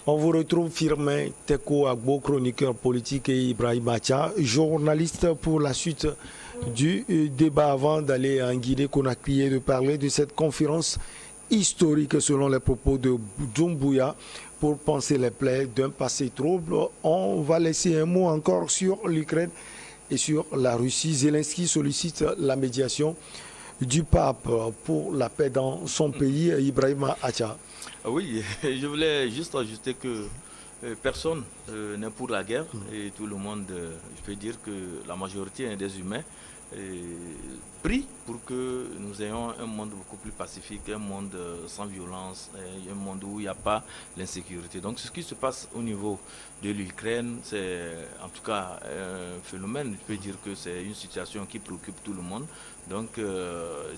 On vous retrouve Firmin Teko Agbo, chroniqueur politique, et Ibrahim Acha, journaliste, pour la suite du débat avant d'aller en Guinée-Conakry et de parler de cette conférence historique selon les propos de Doumbouya pour penser les plaies d'un passé trouble. On va laisser un mot encore sur l'Ukraine et sur la Russie. Zelensky sollicite la médiation du pape pour la paix dans son pays. Ibrahim Acha. Oui, je voulais juste ajouter que personne n'est pour la guerre et tout le monde, je peux dire que la majorité des humains prie pour que nous ayons un monde beaucoup plus pacifique, un monde sans violence, un monde où il n'y a pas l'insécurité. Donc ce qui se passe au niveau de l'Ukraine, c'est en tout cas un phénomène, je peux dire que c'est une situation qui préoccupe tout le monde. Donc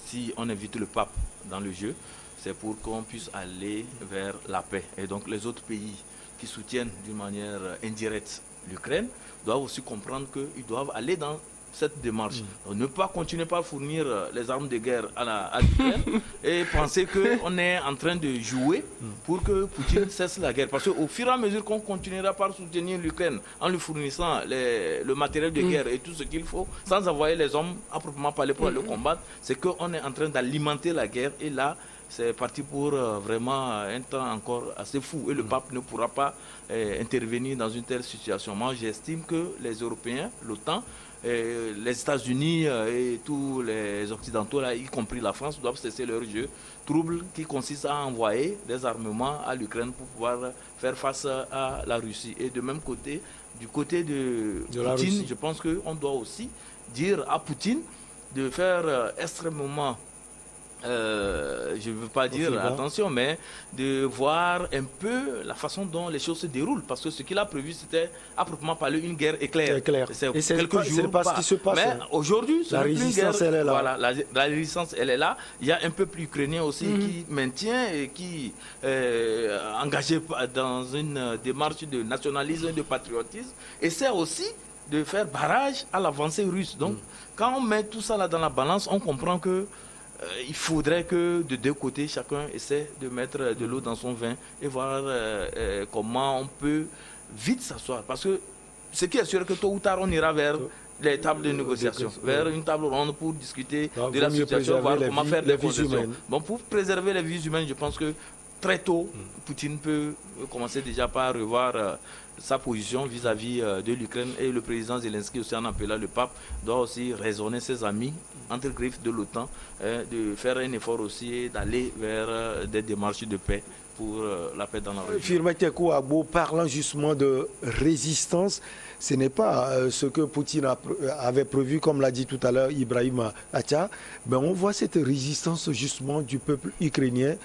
si on invite le pape dans le jeu, c'est pour qu'on puisse aller vers la paix. Et donc les autres pays qui soutiennent d'une manière indirecte l'Ukraine doivent aussi comprendre qu'ils doivent aller dans cette démarche. Donc, ne pas continuer par fournir les armes de guerre à l'Ukraine et penser qu'on est en train de jouer pour que Poutine cesse la guerre. Parce qu'au fur et à mesure qu'on continuera par soutenir l'Ukraine en lui fournissant le matériel de guerre et tout ce qu'il faut, sans envoyer les hommes à proprement parler pour aller combattre, c'est qu'on est en train d'alimenter la guerre. Et là, c'est parti pour vraiment un temps encore assez fou. Et le pape ne pourra pas intervenir dans une telle situation. Moi, j'estime que les Européens, l'OTAN, les États-Unis et tous les Occidentaux, là, y compris la France, doivent cesser leur jeu trouble qui consiste à envoyer des armements à l'Ukraine pour pouvoir faire face à la Russie. Et de même côté, du côté de Poutine, je pense qu'on doit aussi dire à Poutine de faire extrêmement... je ne veux pas dire attention, mais de voir un peu la façon dont les choses se déroulent. Parce que ce qu'il a prévu, c'était à proprement parler une guerre éclair. C'est quelques jours pas ce qui se passe. Mais aujourd'hui, la résistance, elle est là. Voilà, la résistance, elle est là. Il y a un peuple ukrainien aussi qui maintient et qui est engagé dans une démarche de nationalisme et de patriotisme. Et c'est aussi de faire barrage à l'avancée russe. Donc, quand on met tout ça là dans la balance, on comprend que il faudrait que de deux côtés, chacun essaie de mettre de l'eau dans son vin et voir comment on peut vite s'asseoir. Parce que ce qui est sûr que tôt ou tard, on ira vers les tables de négociation, vers une table ronde pour discuter de la situation, voir comment faire des concessions. Bon, pour préserver les vies humaines, je pense que très tôt, Poutine peut commencer déjà par revoir sa position vis-à-vis de l'Ukraine, et le président Zelensky aussi, en appelant le pape, doit aussi raisonner ses amis entre griffes de l'OTAN, de faire un effort aussi et d'aller vers des démarches de paix pour la paix dans la région. Firmin Teko Agbo, parlant justement de résistance, ce n'est pas ce que Poutine avait prévu, comme l'a dit tout à l'heure Ibrahim Acha, mais on voit cette résistance justement du peuple ukrainien.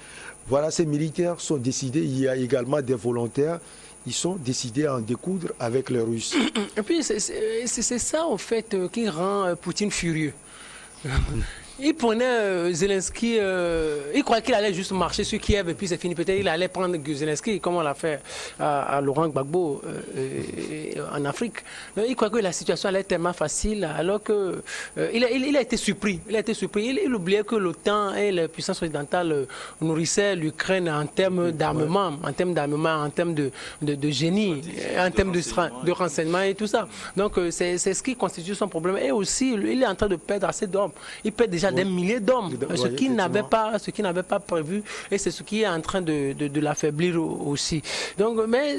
Voilà, ces militaires sont décidés, il y a également des volontaires, ils sont décidés à en découdre avec les Russes. Et puis c'est ça en fait qui rend Poutine furieux. Il prenait Zelensky, il croyait qu'il allait juste marcher sur Kiev et puis c'est fini. Peut-être il allait prendre Zelensky comme on l'a fait à Laurent Gbagbo en Afrique. Il croyait que la situation allait être tellement facile alors que il a été surpris. Il oubliait que l'OTAN et les puissances occidentales nourrissaient l'Ukraine en termes d'armement, en termes de génie, en termes de renseignement et tout ça. Donc c'est ce qui constitue son problème. Et aussi, il est en train de perdre assez d'hommes. Il perd déjà des milliers d'hommes, ce qu'il n'avait pas prévu, et c'est ce qui est en train de l'affaiblir aussi. Donc, mais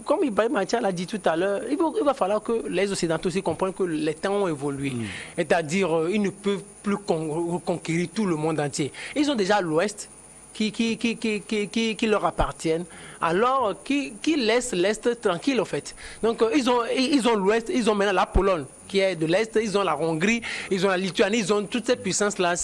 comme Ibrahim Acha l'a dit tout à l'heure, il va falloir que les Occidentaux aussi comprennent que les temps ont évolué. C'est-à-dire, ils ne peuvent plus conquérir tout le monde entier. Ils ont déjà l'Ouest qui leur appartiennent, alors qui laissent l'Est tranquille en fait. Donc ils ont l'Ouest, ils ont maintenant la Pologne qui est de l'Est, ils ont la Hongrie, ils ont la Lituanie, ils ont toutes ces puissances-là.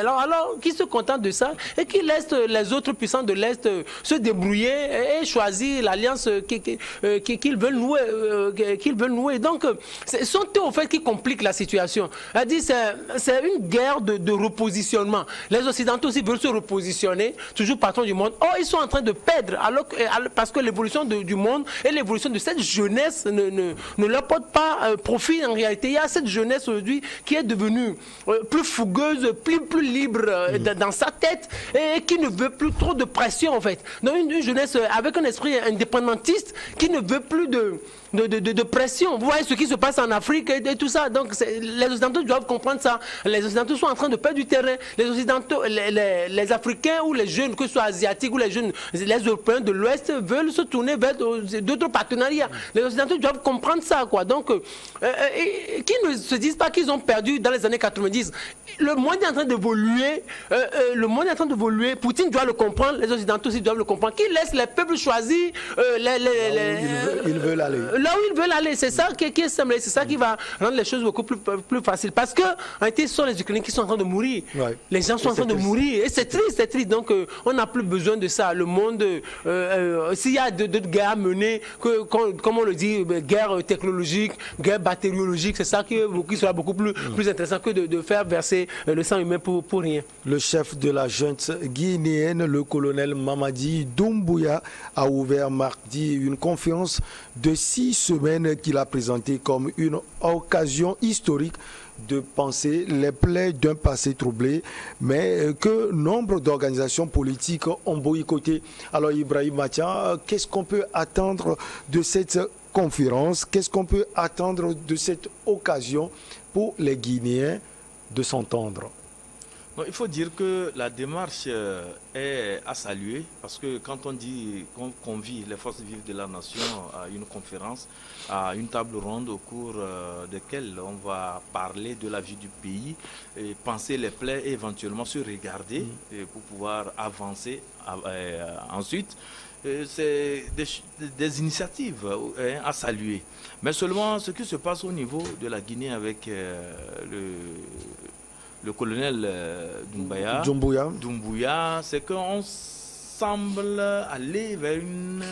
Alors qui se contentent de ça et qui laissent les autres puissances de l'Est se débrouiller et choisir l'alliance qu'ils veulent nouer. Donc, ce sont eux, en fait, qui compliquent la situation. C'est une guerre de repositionnement. Les Occidentaux aussi veulent se repositionner, toujours partant du monde. Oh, ils sont en train de perdre, parce que l'évolution du monde et l'évolution de cette jeunesse ne leur porte pas profit en réalité. Il y a cette jeunesse aujourd'hui qui est devenue plus fougueuse, plus libre dans sa tête et qui ne veut plus trop de pression en fait. Donc une jeunesse avec un esprit indépendantiste qui ne veut plus de pression. Vous voyez ce qui se passe en Afrique et tout ça. Donc les Occidentaux doivent comprendre ça. Les Occidentaux sont en train de perdre du terrain. Les Occidentaux, les Africains ou les jeunes, que ce soit asiatiques ou les Européens de l'Ouest, veulent se tourner vers d'autres partenariats. Les Occidentaux doivent comprendre ça, quoi. Donc, qui ne se disent pas qu'ils ont perdu dans les années 90. Le monde est en train d'évoluer. Poutine doit le comprendre. Les Occidentaux aussi doivent le comprendre. Qu'ils laissent les peuples choisir ils veulent aller. Là où ils veulent aller, c'est ça qui est simple, c'est ça qui va rendre les choses beaucoup plus faciles. Parce que, en réalité, ce sont les Ukrainiens qui sont en train de mourir. Ouais. Les gens sont en train de mourir. Et c'est triste. Donc, on n'a plus besoin de ça. Le monde, s'il y a d'autres guerres à mener, comme on le dit, guerre technologique, guerre bactériologique, c'est ça qui sera beaucoup plus intéressant que de faire verser le sang humain pour rien. Le chef de la junte guinéenne, le colonel Mamadi Doumbouya, a ouvert mardi une conférence de 6 semaines qu'il a présentée comme une occasion historique de penser les plaies d'un passé troublé, mais que nombre d'organisations politiques ont boycotté. Alors Ibrahim Matia, qu'est-ce qu'on peut attendre de cette conférence? Qu'est-ce qu'on peut attendre de cette occasion pour les Guinéens de s'entendre? Il faut dire que la démarche est à saluer parce que quand on dit qu'on convie les forces vives de la nation à une conférence, à une table ronde au cours de laquelle on va parler de la vie du pays, et penser les plaies et éventuellement se regarder pour pouvoir avancer ensuite, c'est des initiatives à saluer. Mais seulement ce qui se passe au niveau de la Guinée avec le colonel Doumbouya, c'est qu'on semble aller vers une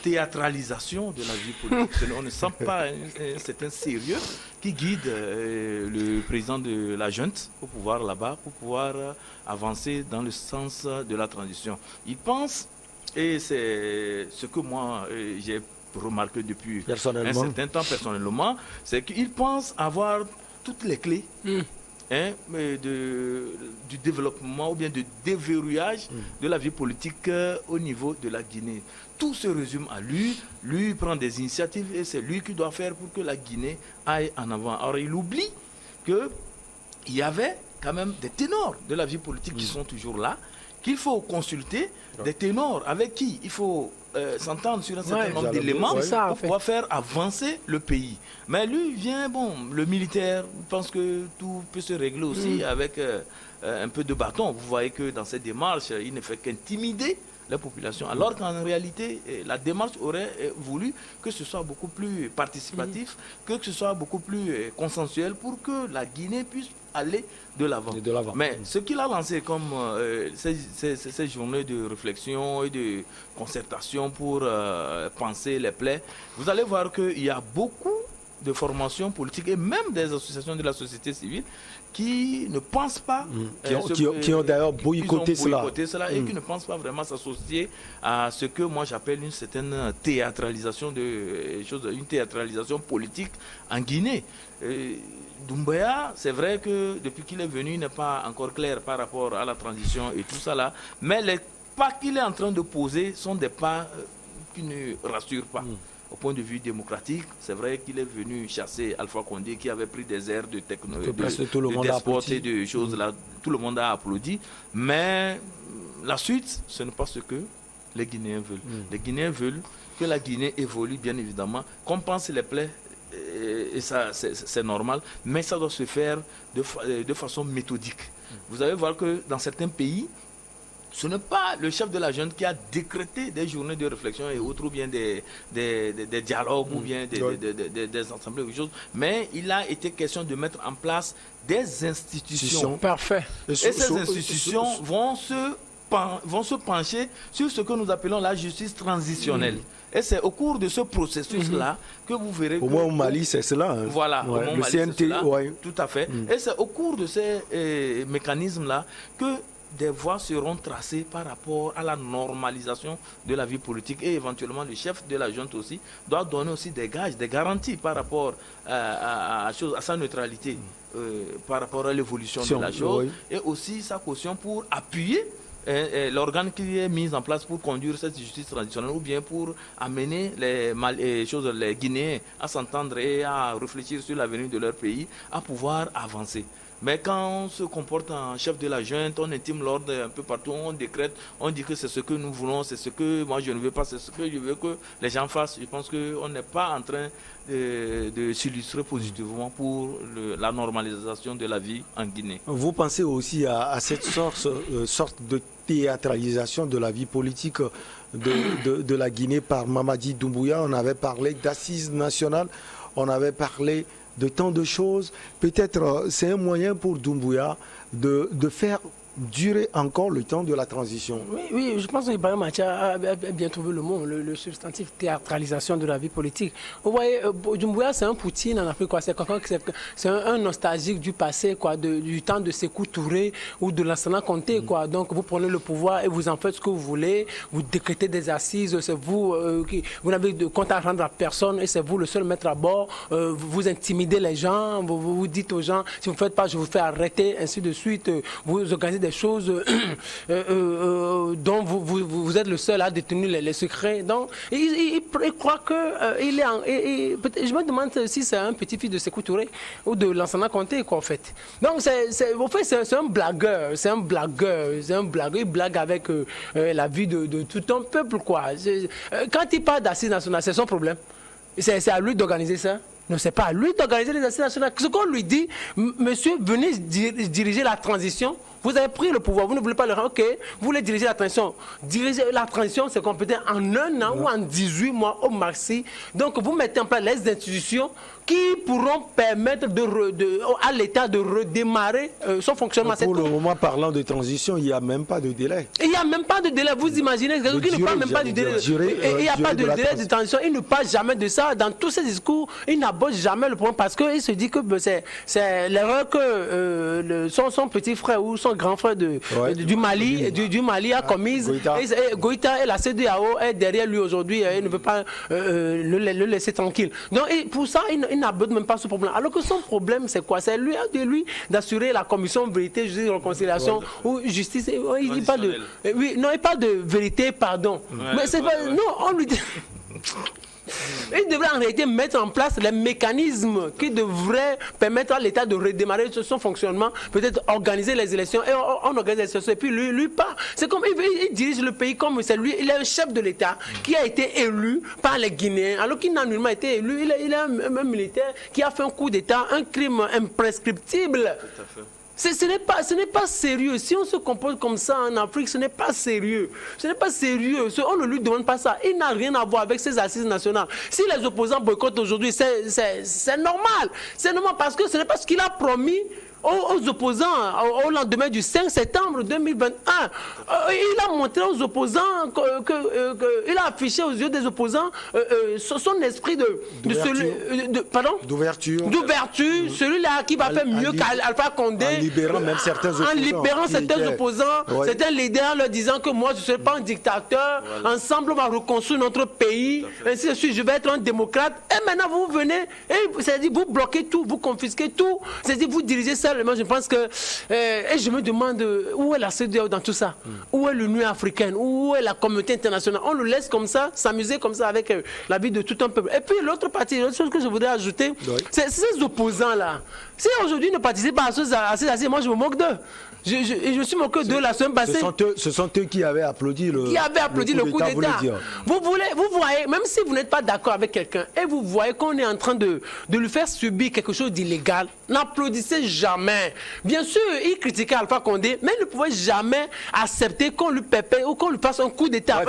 théâtralisation de la vie politique. On ne sent pas un certain sérieux qui guide le président de la junte au pouvoir là-bas, pour pouvoir avancer dans le sens de la transition. Il pense, et c'est ce que moi j'ai remarqué depuis un certain temps personnellement, c'est qu'il pense avoir toutes les clés du développement ou bien du déverrouillage de la vie politique au niveau de la Guinée. Tout se résume à lui. Lui prend des initiatives et c'est lui qui doit faire pour que la Guinée aille en avant. Alors il oublie qu'il y avait quand même des ténors de la vie politique qui sont toujours là, qu'il faut consulter, des ténors avec qui il faut s'entendre sur un certain nombre d'éléments pour pouvoir faire avancer le pays. Mais lui vient, le militaire pense que tout peut se régler aussi avec un peu de bâton. Vous voyez que dans cette démarche, il ne fait qu'intimider la population. Alors qu'en réalité, la démarche aurait voulu que ce soit beaucoup plus participatif, que ce soit beaucoup plus consensuel pour que la Guinée puisse aller de l'avant. Mais ce qu'il a lancé comme ces journées de réflexion et de concertation pour penser les plaies, vous allez voir qu'il y a beaucoup de formations politiques et même des associations de la société civile qui ne pensent pas, qui ont d'ailleurs boycotté cela et qui ne pensent pas vraiment s'associer à ce que moi j'appelle une certaine théâtralisation une théâtralisation politique en Guinée. Doumbouya, c'est vrai que depuis qu'il est venu, il n'est pas encore clair par rapport à la transition et tout ça là, mais les pas qu'il est en train de poser sont des pas qui ne rassurent pas. Au point de vue démocratique, c'est vrai qu'il est venu chasser Alpha Condé qui avait pris des airs de technologie, de despote et de choses là. Tout le monde a applaudi. Mais la suite, ce n'est pas ce que les Guinéens veulent. Les Guinéens veulent que la Guinée évolue, bien évidemment, compense les plaies, et ça, c'est normal, mais ça doit se faire de façon méthodique. Vous allez voir que dans certains pays, ce n'est pas le chef de la junte qui a décrété des journées de réflexion et autres, ou bien des dialogues, ou bien des assemblées, ou choses, mais il a été question de mettre en place des institutions. Parfait. Et ces institutions vont se pencher sur ce que nous appelons la justice transitionnelle. Et c'est au cours de ce processus-là que vous verrez... Au moins au Mali, c'est cela. Hein. Voilà, au le CNT, tout à fait. Et c'est au cours de ces mécanismes-là que des voies seront tracées par rapport à la normalisation de la vie politique et éventuellement le chef de la junte aussi doit donner aussi des gages, des garanties par rapport à sa neutralité, par rapport à l'évolution de la chose, et aussi sa caution pour appuyer l'organe qui est mis en place pour conduire cette justice traditionnelle ou bien pour amener les Guinéens à s'entendre et à réfléchir sur l'avenir de leur pays, à pouvoir avancer. Mais quand on se comporte en chef de la junte, on intime l'ordre un peu partout, on décrète, on dit que c'est ce que nous voulons, c'est ce que moi je ne veux pas, c'est ce que je veux que les gens fassent. Je pense qu'on n'est pas en train de s'illustrer positivement pour la normalisation de la vie en Guinée. Vous pensez aussi à cette sorte de théâtralisation de la vie politique de la Guinée par Mamadi Doumbouya? On avait parlé d'assises nationales, on avait parlé de tant de choses. Peut-être c'est un moyen pour Doumbouya de faire durer encore le temps de la transition. Oui, je pense que Ibrahim Macha a bien trouvé le mot, le substantif théâtralisation de la vie politique. Vous voyez, Doumbouya, c'est un Poutine en Afrique, quoi. C'est un nostalgique du passé, quoi, du temps de Sékou Touré ou de Lansana Conté, quoi. Donc vous prenez le pouvoir et vous en faites ce que vous voulez, vous décrétez des assises, c'est vous vous n'avez de compte à rendre à personne et c'est vous le seul maître à bord, vous intimidez les gens, vous dites aux gens, si vous ne faites pas, je vous fais arrêter, ainsi de suite, vous organisez des choses dont vous êtes le seul à détenir les secrets. Donc, il croit que je me demande si c'est un petit-fils de Sékou Touré ou de Lansana Conté, quoi, en fait. Donc, c'est un blagueur, il blague avec la vie de tout un peuple, quoi. Quand il parle d'assises nationales, c'est son problème. C'est à lui d'organiser ça. Non, c'est pas à lui d'organiser les assises nationales. Ce qu'on lui dit, monsieur, venez diriger la transition. Vous avez pris le pouvoir, vous ne voulez pas le rendre, ok, vous voulez diriger la transition. Diriger la transition, c'est compétent en 1 an ou en 18 mois au maxi. Donc, vous mettez en place les institutions qui pourront permettre à l'État de redémarrer son fonctionnement. Pour le moment, parlant de transition, il n'y a même pas de délai. Il n'y a même pas de délai. Vous imaginez, qui ne parle même pas du délai. Il n'y a pas de délai de transition. Il ne parle jamais de ça. Dans tous ses discours, il n'aborde jamais le problème parce qu'il se dit que c'est l'erreur que son petit frère ou son grand frère du Mali a commise. Goïta et la CEDEAO est derrière lui aujourd'hui. Il ne veut pas le laisser tranquille. Donc, pour ça, il n'aborde même pas ce problème. Alors que son problème, c'est quoi? C'est lui d'assurer la commission vérité, justice, réconciliation ou justice. Il dit pas de. Oui, non, il parle de vérité, pardon. Mais c'est pas. Non, on lui dit. Il devrait en réalité mettre en place les mécanismes qui devraient permettre à l'État de redémarrer son fonctionnement, peut-être organiser les élections, et on organise les élections, et puis lui pas. C'est comme il dirige le pays comme c'est lui, il est un chef de l'État qui a été élu par les Guinéens, alors qu'il n'a nullement été élu, il est un militaire qui a fait un coup d'État, un crime imprescriptible. Tout à fait. Ce n'est pas sérieux. Si on se comporte comme ça en Afrique, ce n'est pas sérieux. Ce n'est pas sérieux. On ne lui demande pas ça. Il n'a rien à voir avec ces assises nationales. Si les opposants boycottent aujourd'hui, c'est normal. C'est normal parce que ce n'est pas ce qu'il a promis aux opposants au lendemain du 5 septembre 2021. Il a montré aux opposants il a affiché aux yeux des opposants son esprit d'ouverture, celui-là qui va faire mieux qu'Alpha Condé, en libérant même certains opposants, certains leaders leur disant que moi je ne serai pas un dictateur, ensemble on va reconstruire notre pays, ainsi de suite, je vais être un démocrate. Et maintenant vous venez, c'est-à-dire vous bloquez tout, vous confisquez tout, c'est-à-dire vous dirigez ça. Moi, je pense que, et je me demande où est la CEDEAO dans tout ça, où est l'Union africaine, où est la communauté internationale. On le laisse comme ça, s'amuser comme ça avec la vie de tout un peuple. Et puis l'autre partie, l'autre chose que je voudrais ajouter, c'est ces opposants-là. Si aujourd'hui ils ne participent pas à ces assises, moi je me moque d'eux. Je me suis moqué d'eux la semaine passée. Ce sont eux qui avaient applaudi le coup d'État. Vous voyez, même si vous n'êtes pas d'accord avec quelqu'un et vous voyez qu'on est en train de lui faire subir quelque chose d'illégal, n'applaudissez jamais. Bien sûr, il critiquait Alpha Condé, mais il ne pouvait jamais accepter qu'on lui pépère ou qu'on lui fasse un coup d'État.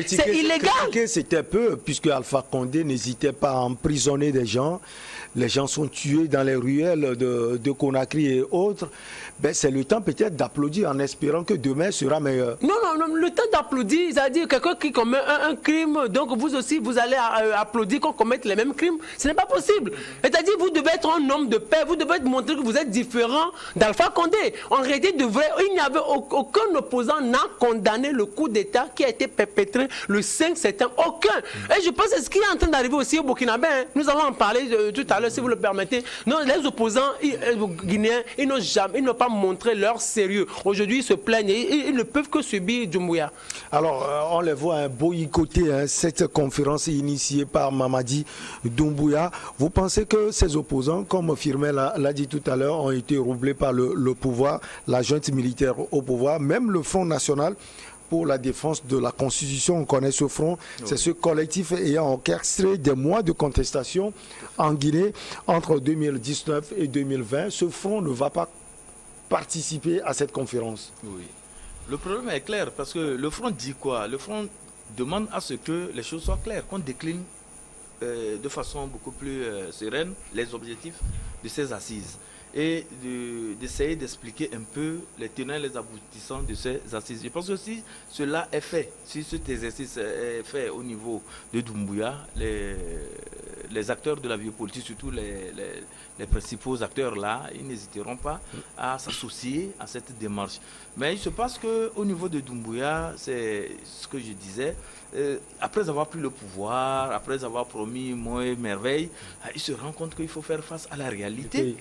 C'est illégal. C'était peu, puisque Alpha Condé n'hésitait pas à emprisonner des gens. Les gens sont tués dans les ruelles de Conakry et autres. Ben, c'est le temps peut-être peut-être d'applaudir en espérant que demain sera meilleur. Non, le temps d'applaudir, c'est-à-dire quelqu'un qui commet un crime, donc vous aussi, vous allez applaudir qu'on commette les mêmes crimes. Ce n'est pas possible. C'est-à-dire, vous devez être un homme de paix, vous devez montrer que vous êtes différent d'Alpha Condé. En réalité, il n'y avait aucun opposant n'a condamné le coup d'État qui a été perpétré le 5 septembre. Aucun. Et je pense que ce qui est en train d'arriver aussi au Burkinabé, nous allons en parler tout à l'heure, si vous le permettez. Non, les opposants guinéens, ils n'ont pas montré leur sérieux. Aujourd'hui, ils se plaignent et ils ne peuvent que subir Doumbouya. Alors, on les voit boycotter cette conférence initiée par Mamadi Doumbouya. Vous pensez que ces opposants, comme Firmin l'a dit tout à l'heure, ont été roublés par le pouvoir, la junte militaire au pouvoir, même le Front National pour la défense de la Constitution, on connaît ce front, c'est ce collectif ayant orchestré des mois de contestation en Guinée entre 2019 et 2020. Ce front ne va pas participer à cette conférence. Oui. Le problème est clair parce que le front dit quoi? Le front demande à ce que les choses soient claires, qu'on décline de façon beaucoup plus sereine les objectifs de ces assises et d'essayer d'expliquer un peu les tenants et les aboutissants de ces assises. Je pense que si cela est fait, si cet exercice est fait au niveau de Doumbouya, les acteurs de la vie politique, surtout les principaux acteurs là, ils n'hésiteront pas à s'associer à cette démarche. Mais il se passe qu'au niveau de Doumbouya, c'est ce que je disais, après avoir pris le pouvoir, après avoir promis mots et merveilles, il se rend compte qu'il faut faire face à la réalité.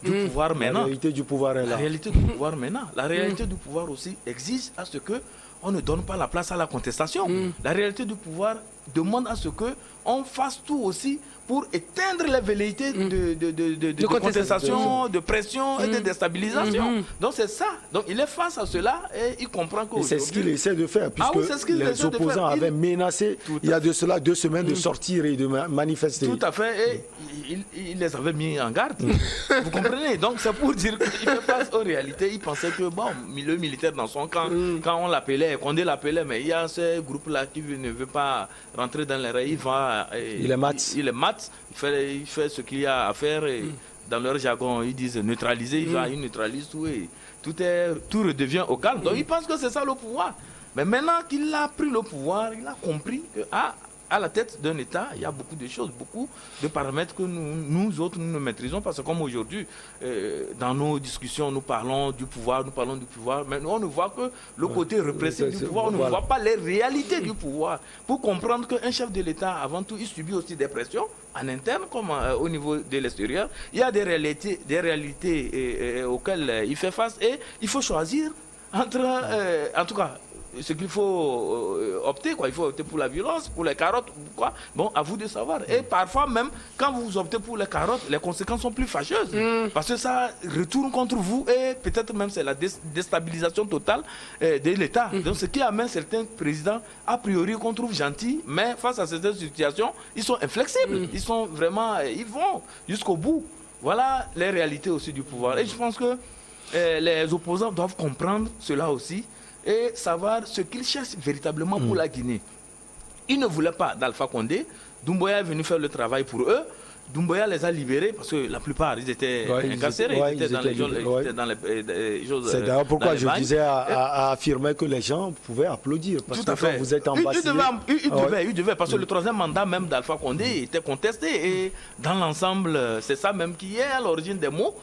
Du pouvoir maintenant. La réalité du pouvoir est là. La réalité du pouvoir maintenant. La réalité du pouvoir aussi exige à ce que on ne donne pas la place à la contestation. La réalité du pouvoir demande à ce que on fasse tout aussi pour éteindre les velléités de contestation, de pression et de déstabilisation. Donc c'est ça. Donc il est face à cela et il comprend que c'est ce qu'il essaie de faire, puisque les opposants avaient menacé il y a de cela 2 semaines de sortir et de manifester. Tout à fait. Et il les avait mis en garde. Vous comprenez? Donc c'est pour dire qu'il fait face aux réalités. Il pensait que bon, le militaire dans son camp, quand on l'appelait, Condé l'appelait, mais il y a ce groupe-là qui ne veut pas rentrer dans les rails. Il est mat. Il fait ce qu'il y a à faire. Et dans leur jargon, ils disent neutraliser. Il neutralise tout et tout redevient au calme. Donc il pense que c'est ça le pouvoir. Mais maintenant qu'il a pris le pouvoir, il a compris que à la tête d'un État, il y a beaucoup de choses, beaucoup de paramètres que nous autres, nous ne maîtrisons pas. C'est comme aujourd'hui, dans nos discussions, nous parlons du pouvoir, mais nous, on ne voit que le côté répressif du pouvoir, on ne voit pas les réalités du pouvoir. Pour comprendre qu'un chef de l'État, avant tout, il subit aussi des pressions, en interne comme au niveau de l'extérieur. Il y a des réalités auxquelles il fait face et il faut choisir entre, en tout cas, ce qu'il faut opter, quoi. Il faut opter pour la violence, pour les carottes, quoi. Bon, à vous de savoir. Et parfois même, quand vous optez pour les carottes, les conséquences sont plus fâcheuses. Parce que ça retourne contre vous et peut-être même c'est la déstabilisation totale de l'État. Donc ce qui amène certains présidents, a priori, qu'on trouve gentils, mais face à certaines situations, ils sont inflexibles. Ils sont vraiment, ils vont jusqu'au bout. Voilà les réalités aussi du pouvoir. Et je pense que les opposants doivent comprendre cela aussi et savoir ce qu'ils cherchent véritablement pour la Guinée. Ils ne voulaient pas d'Alpha Condé. Doumbouya est venu faire le travail pour eux. Doumbouya les a libérés parce que la plupart, ils étaient incarcérés. Ils étaient dans les choses. C'est d'ailleurs pourquoi je disais à affirmer que les gens pouvaient applaudir. Parce tout à fait. Quand vous êtes ambassadeur. Il devait, parce que le 3e mandat même d'Alpha Condé était contesté. Et dans l'ensemble, c'est ça même qui est à l'origine des maux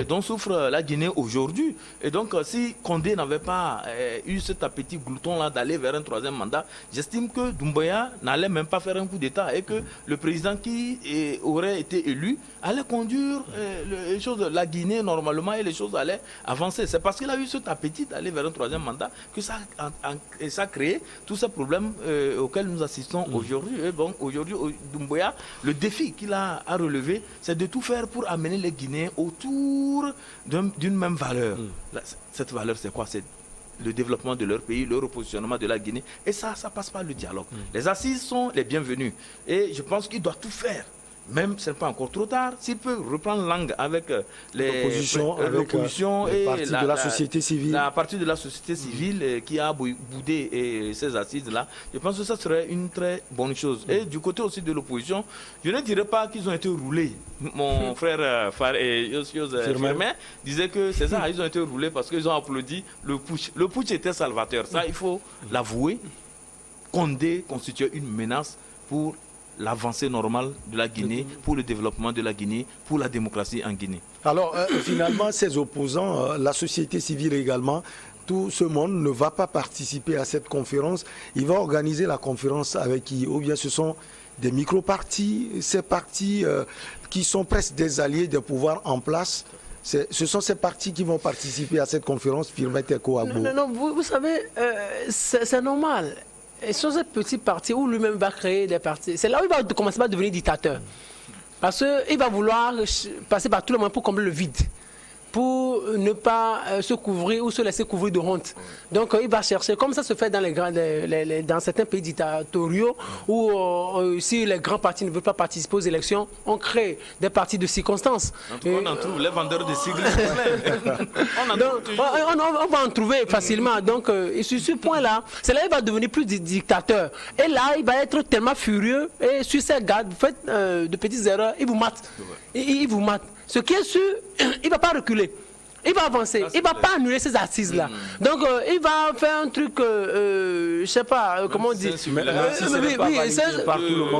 dont souffre la Guinée aujourd'hui. Et donc, si Condé n'avait pas eu cet appétit glouton-là d'aller vers un 3e mandat, j'estime que Doumbouya n'allait même pas faire un coup d'État et que le président qui aurait été élu allait conduire les choses, la Guinée normalement et les choses allaient avancer. C'est parce qu'il a eu cet appétit d'aller vers un 3e mandat que ça a créé tous ces problèmes auxquels nous assistons aujourd'hui. Et bon, aujourd'hui, Doumbouya, le défi qu'il a à relever, c'est de tout faire pour amener les Guinéens autour d'une même valeur. Cette valeur, c'est quoi? C'est le développement de leur pays, le repositionnement de la Guinée. Et ça passe par le dialogue. Les assises sont les bienvenues. Et je pense qu'il doit tout faire même ce n'est pas encore trop tard, s'il peut reprendre langue avec l'opposition et de la société civile. La partie de la société civile qui a boudé ces assises-là, je pense que ça serait une très bonne chose. Et du côté aussi de l'opposition, je ne dirais pas qu'ils ont été roulés. Mon frère Firmin disait que c'est ça, ils ont été roulés parce qu'ils ont applaudi le putsch. Le putsch était salvateur, ça il faut l'avouer. Condé constituait une menace pour l'avancée normale de la Guinée, pour le développement de la Guinée, pour la démocratie en Guinée. Alors finalement, ces opposants, la société civile également, tout ce monde ne va pas participer à cette conférence. Il va organiser la conférence avec qui? Ou bien ce sont des micro-partis, ces partis qui sont presque des alliés des pouvoirs en place. Ce sont ces partis qui vont participer à cette conférence, Firmin Tekou Agbo. Non, vous savez, c'est normal. Et sur ces petits partis où lui-même va créer des partis, c'est là où il va commencer à devenir dictateur. Parce qu'il va vouloir passer par tout le monde pour combler le vide, pour ne pas se couvrir ou se laisser couvrir de honte. Donc il va chercher, comme ça se fait dans certains pays dictatoriaux, où si les grands partis ne veulent pas participer aux élections, on crée des partis de circonstances. On en trouve, les vendeurs de sigles. on va en trouver facilement. Donc sur ce point-là, c'est là qu'il va devenir plus dictateur. Et là, il va être tellement furieux, et sur ses gardes, vous faites de petites erreurs, il vous mate. Il vous mate. Ce qui est sûr, il ne va pas reculer. Il va avancer. Il ne va pas annuler ces assises-là. Donc, il va faire un truc, je ne sais pas, comment on dit.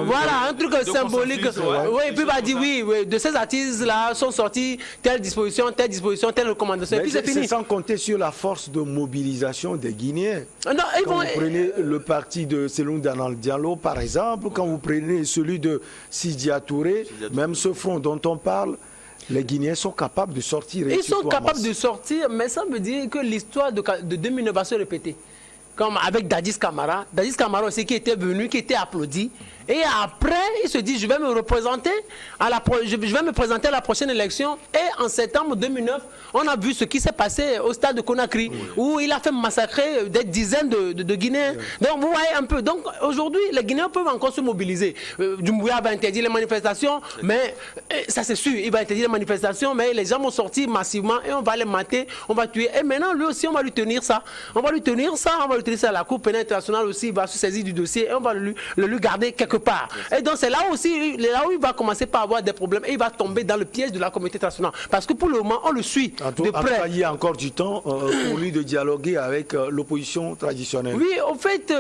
Voilà, un truc symbolique. Oui, et puis il va dire, oui, de ces assises-là sont sorties telle disposition, telle recommandation. Et puis c'est fini. C'est sans compter sur la force de mobilisation des Guinéens. Non, quand vous prenez le parti de Cellou Dalein Diallo, par exemple, quand vous prenez celui de Sidya Touré, même ce front dont on parle, les Guinéens sont capables de sortir. Ils sont capables de sortir, mais ça veut dire que l'histoire de 2009 va se répéter. Comme avec Dadis Camara. Dadis Camara aussi qui était venu, qui était applaudi. Et après, il se dit, je vais me représenter je vais me présenter à la prochaine élection. Et en septembre 2009, on a vu ce qui s'est passé au stade de Conakry, où il a fait massacrer des dizaines de Guinéens. Donc vous voyez un peu. Donc aujourd'hui, les Guinéens peuvent encore se mobiliser. Doumbouya va interdire les manifestations, mais ça c'est sûr, il va interdire les manifestations, mais les gens vont sortir massivement et on va les mater, on va tuer. Et maintenant, lui aussi, on va lui tenir ça. On va lui tenir ça à la Cour pénale internationale aussi, il va se saisir du dossier et on va le lui garder quelque part. Et donc c'est là aussi, là où il va commencer par avoir des problèmes et il va tomber dans le piège de la communauté internationale. Parce que pour le moment, on le suit de près. Il y a encore du temps pour lui de dialoguer avec l'opposition traditionnelle. Oui, en fait,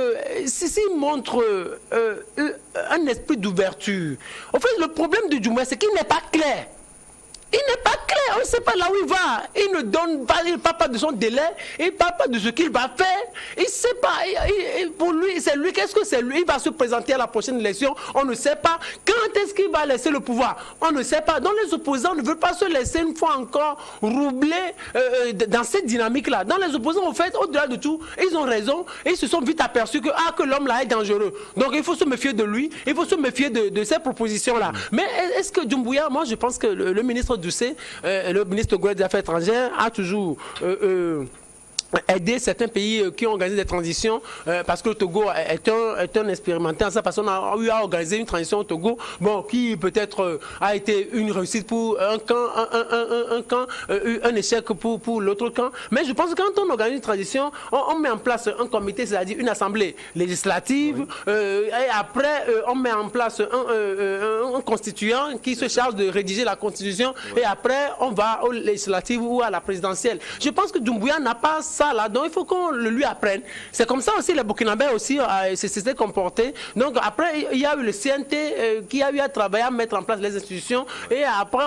s'il montre un esprit d'ouverture. En fait, le problème de Doumbouya, c'est qu'il n'est pas clair. Il n'est pas clair, on ne sait pas là où il va. Il ne donne pas, il ne parle pas de son délai, il ne parle pas de ce qu'il va faire. Il ne sait pas. Pour lui, c'est lui, qu'est-ce que c'est lui? Il va se présenter à la prochaine élection, on ne sait pas. Quand est-ce qu'il va laisser le pouvoir? On ne sait pas. Donc les opposants ne veulent pas se laisser une fois encore roubler dans cette dynamique-là. Dans les opposants, en fait, au-delà de tout, ils ont raison et ils se sont vite aperçus que l'homme là est dangereux. Donc il faut se méfier de lui, il faut se méfier de ces propositions-là. Mais est-ce que Doumbouya, moi je pense que le ministre le ministre des Affaires étrangères a toujours aider certains pays qui ont organisé des transitions parce que le Togo est un expérimenté en ça, parce qu'on a eu à organiser une transition au Togo, bon, qui peut-être a été une réussite pour un camp, un échec pour l'autre camp. Mais je pense que quand on organise une transition, on met en place un comité, c'est-à-dire une assemblée législative, et après on met en place un constituant qui se charge de rédiger la constitution, et après on va aux législatives ou à la présidentielle. Je pense que Doumbouya n'a pas ça là, donc il faut qu'on le lui apprenne. C'est comme ça aussi les Burkinabés aussi s'étaient comportés. Donc après il y a eu le CNT qui a eu à travailler à mettre en place les institutions, et après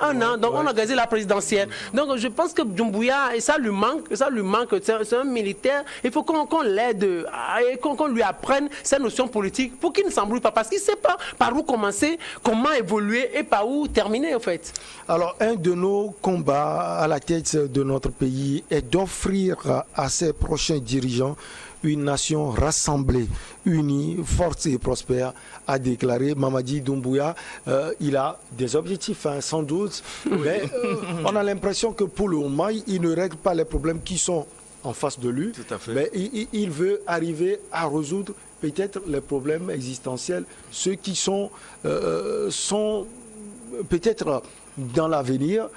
un an, donc on a organisé la présidentielle. Donc je pense que Doumbouya, et ça lui manque, c'est un militaire, il faut qu'on l'aide et qu'on lui apprenne ces notions politiques pour qu'il ne s'embrouille pas, parce qu'il ne sait pas par où commencer, comment évoluer et par où terminer en fait. Alors un de nos combats à la tête de notre pays est d'offrir à ses prochains dirigeants une nation rassemblée, unie, forte et prospère, a déclaré Mamadi Doumbouya. Il a des objectifs, sans doute, mais on a l'impression que pour le moment, il ne règle pas les problèmes qui sont en face de lui, mais il veut arriver à résoudre peut-être les problèmes existentiels, ceux qui sont peut-être dans l'avenir.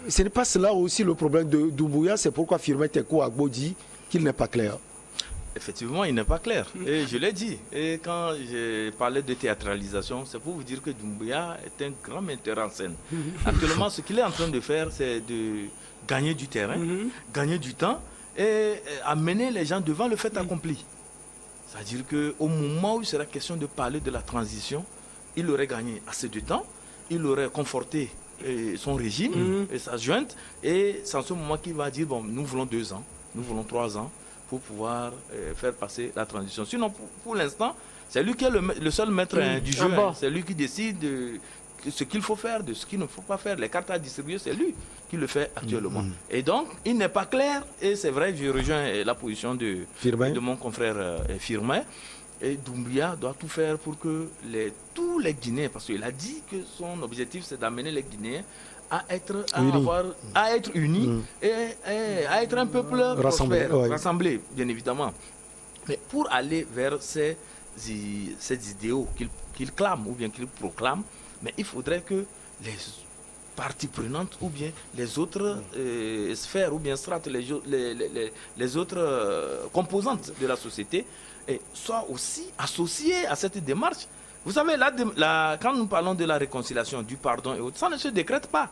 Ce n'est pas cela aussi le problème de Doumbouya, c'est pourquoi Firmin Tekou Agbo dit qu'il n'est pas clair. Effectivement, il n'est pas clair. Et je l'ai dit. Et quand j'ai parlé de théâtralisation, c'est pour vous dire que Doumbouya est un grand metteur en scène. Actuellement, ce qu'il est en train de faire, c'est de gagner du terrain, gagner du temps et amener les gens devant le fait accompli. C'est-à-dire qu'au moment où il sera question de parler de la transition, il aurait gagné assez de temps, il aurait conforté son régime et sa junte, et c'est en ce moment qu'il va dire, bon, nous voulons 2 ans, nous voulons 3 ans, pour pouvoir faire passer la transition. Sinon, pour l'instant, c'est lui qui est le seul maître du jeu. C'est lui qui décide de ce qu'il faut faire, de ce qu'il ne faut pas faire. Les cartes à distribuer, c'est lui qui le fait actuellement. Et donc, il n'est pas clair, et c'est vrai, je rejoins la position de mon confrère Firmin. Et Doumbouya doit tout faire pour que tous les Guinéens, parce qu'il a dit que son objectif, c'est d'amener les Guinéens à être unis et à être un peuple rassemblé, bien évidemment. Mais pour aller vers ces idéaux qu'il clame ou bien qu'il proclame, mais il faudrait que les parties prenantes ou bien les autres sphères ou bien strates, les autres composantes de la société soient aussi associées à cette démarche. Vous savez, quand nous parlons de la réconciliation, du pardon et autres, ça ne se décrète pas.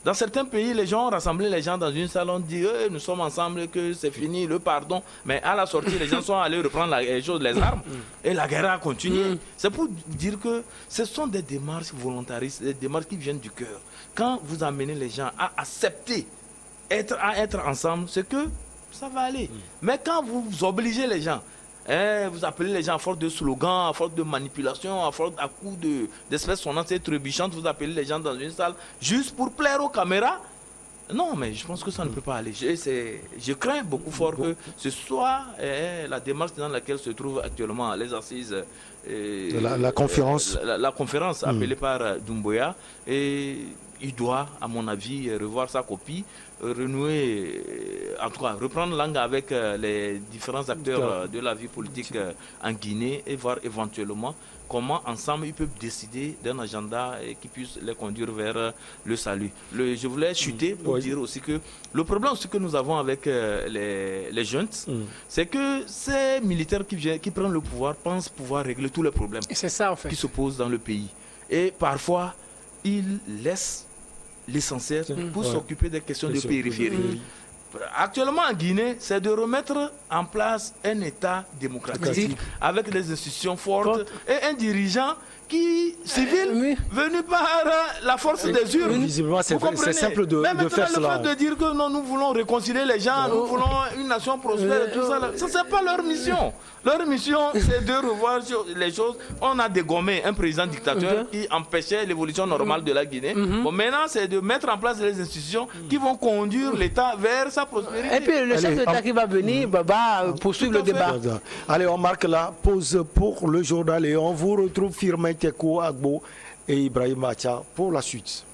Dans certains pays, les gens ont rassemblé les gens dans une salle, on dit nous sommes ensemble, que c'est fini, le pardon. Mais à la sortie, les gens sont allés reprendre les armes et la guerre a continué. C'est pour dire que ce sont des démarches volontaristes, des démarches qui viennent du cœur. Quand vous amenez les gens à accepter, à être ensemble, c'est que ça va aller. Mais quand vous obligez les gens, vous appelez les gens à force de slogans, à force de manipulation, à coups d'espèces sonnantes et trébuchantes, vous appelez les gens dans une salle juste pour plaire aux caméras. Non, mais je pense que ça ne peut pas aller. Je crains beaucoup fort que ce soit la démarche dans laquelle se trouvent actuellement les assises. La conférence. La conférence appelée par Doumbouya. Et il doit, à mon avis, revoir sa copie, renouer, en tout cas, reprendre langue avec les différents acteurs de la vie politique en Guinée et voir éventuellement comment ensemble ils peuvent décider d'un agenda qui puisse les conduire vers le salut. Je voulais chuter pour dire aussi que le problème ce que nous avons avec les jeunes, c'est que ces militaires qui prennent le pouvoir pensent pouvoir régler tous les problèmes qui se posent dans le pays. Et parfois, ils laissent l'essentiel pour s'occuper des questions de périphérie. Actuellement en Guinée, c'est de remettre en place un État démocratique avec des institutions fortes et un dirigeant civil venu par la force des urnes. Visiblement, c'est simple de faire cela. Le fait de dire que non, nous voulons réconcilier les gens, nous voulons une nation prospère et tout ça, ça c'est pas leur mission. Leur mission, c'est de revoir les choses. On a dégommé un président dictateur qui empêchait l'évolution normale de la Guinée. Bon, maintenant, c'est de mettre en place les institutions qui vont conduire l'État vers sa prospérité. Et puis le chef d'État qui va venir va poursuivre le débat. Allez, on marque la pause pour le journal et on vous retrouve Firmin Tekou Agbo et Ibrahim Acha pour la suite.